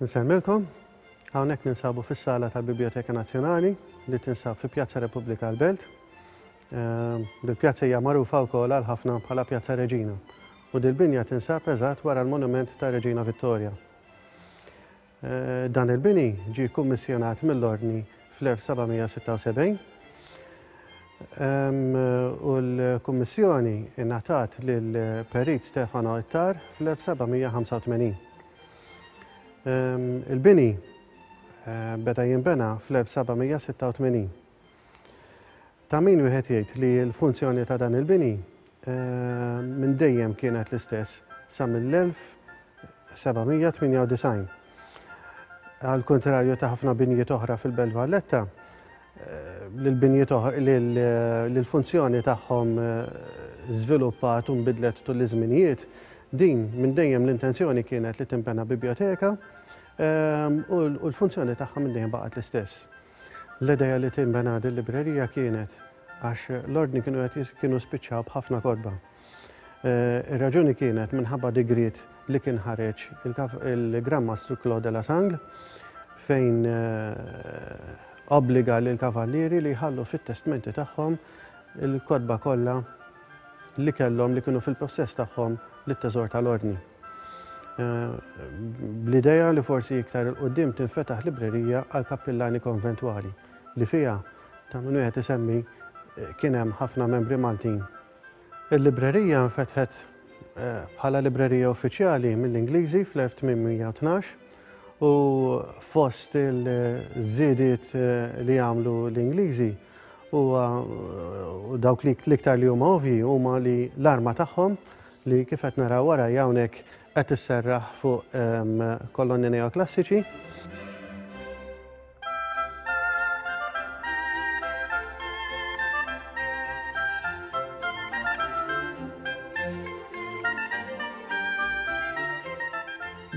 nsemmilkom, hawnhekk ninsabu fis-sala tal-Biblioteka Nazzjonali li tinsab fi Pjazza Repubblika l-Belt. Dil-pjazza hija magħrufa wkoll għal ħafna bħala Pjazza Reġina u dil-binja tinsab eżatt wara l-monument ta' Reġina Vittoria. Dan il-bini ġie kummissjonat mill-Ordni fl-1776 u l-kummissjoni ingħatat lill-Perit Stefano Ittar fl-1785. Il-bini beda jinbena fl-1786. Ta' min wieħed jgħid li l-funzjoni ta' dan il-bini minn dejjem kienet l-istess sa mill-1798. Għal kontrarju ta' ħafna binijiet oħra fil-Belt Valletta, l-funzjoni tagħhom żviluppat u nbidlet tul iż-żminijiet, din minn dejjem l-intenzjoni kienet li tinbena biblioteka u l-funzjoni tagħha minn dejjem baqgħet l-istess. L-idea li tinbena dil-librerija kienet għax l-ordni kienu spiċċaw b'ħafna kodba. Ir-raġuni kienet minħabba digriet li kien ħareġ il-Grammastru Claude de la Sangle fejn obbliga lill-kavallieri li jħallu fit-testamenti tagħhom il-kodba kollha li kellhom li kienu fil-possess tagħhom lit-teżor tal-ordni. Bl-idea li forsi iktar il-qudiem tinfetaħ librerija għal kappillani konventwali li fiha ta' min wieħed isemmi kien hemm ħafna membri Maltin. Il-librerija nfetħet bħala librerija uffiċjali mill-Ingliżi fl-1812 u fost il-żiediet li għamlu l-Ingliżi u dawk li l-iktar li huma ovvji huma li l-arma tagħhom li kif qed naraw wara hawnhekk qed isserraħ fuq kolonni neoklassiċi.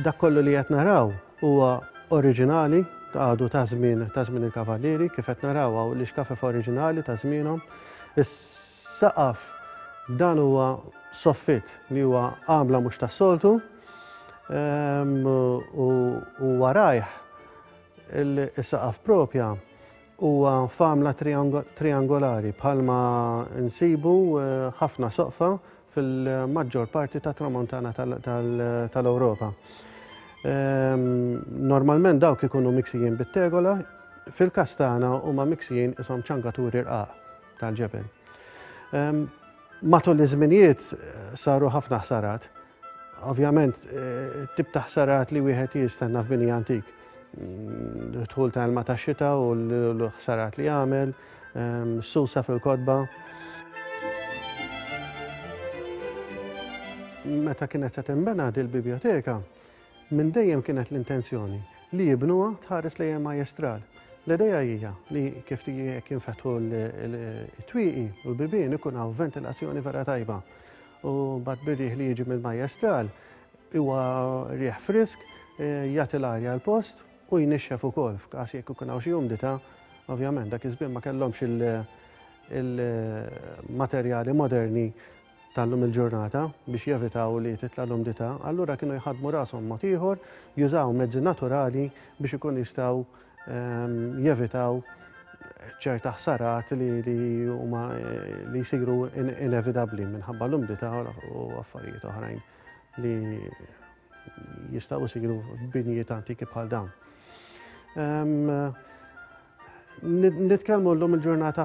Dak kollu li qed naraw huwa oriġinali għadu ta' żmien il-kavallieri, kif qed naraw hawn l-ixkafef oriġinali ta' żmienhom. Is-saqaf dan huwa soffitt li huwa għamla mhux tas-soltu u warajh is-saqaf propja huwa f'għamla triangolari bħalma nsibu ħafna soqfa fil-maġġor parti ta' tramuntana tal-Ewropa. Normalment dawk ikunu miksijin bit-tegola, fil-kastana huma miksijin ishom ċangaturi rqaq tal-ġebel. Matul iż-żminijiet saru ħafna ħsarat. Ovvjament tip ta' ħsarat li wieħed jistenna f'bini antik. Dħul ta' ilma tax-xita u l-ħsarat li jagħmel, susa fil-kodba. Meta kienet se tinbena dil-biblioteka, minn dejjem kienet l-intenzjoni li jibnuha tħares lejn majestral. L-idea hija li kif kien fetħu l-twieqi u l-bibien ikun hawn ventilazzjoni vera tajba. U bad birriħ li jiġi mill-majestral huwa rieħ frisk, jagħti l-arja l-post u jnixxef ukoll f'każ jekk ikun hawn xi umdità. Ovvjament dak iż-żmien ma kellhomx il-materjali moderni tal-lum il-ġurnata biex jevitaw li titla l-umdità, allura kienu jħadmu rashom mod ieħor, jużaw mezzi naturali biex ikun jistgħu jevitaw ċerta ħsarat li jsiru inevitabbli minħabba l-umdità u affarijiet oħrajn li jistgħu jsiru f'binijiet antiki bħal dawn. Nitkellmu llum il-ġurnata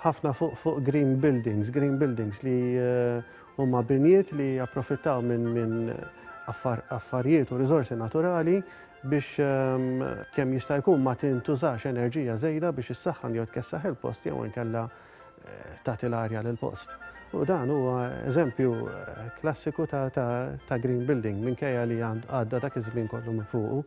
ħafna fuq green buildings li huma binjiet li approfittaw minn affarijiet u riżorsi naturali biex kemm jista' jkun ma tintużax enerġija żejda biex issaħħan jew tkessaħ il-post jew inkella tagħti l-arja lill-post. U dan huwa eżempju klassiku ta' green building minkejja li għadda dak iż-żmien kollu minn fuqu.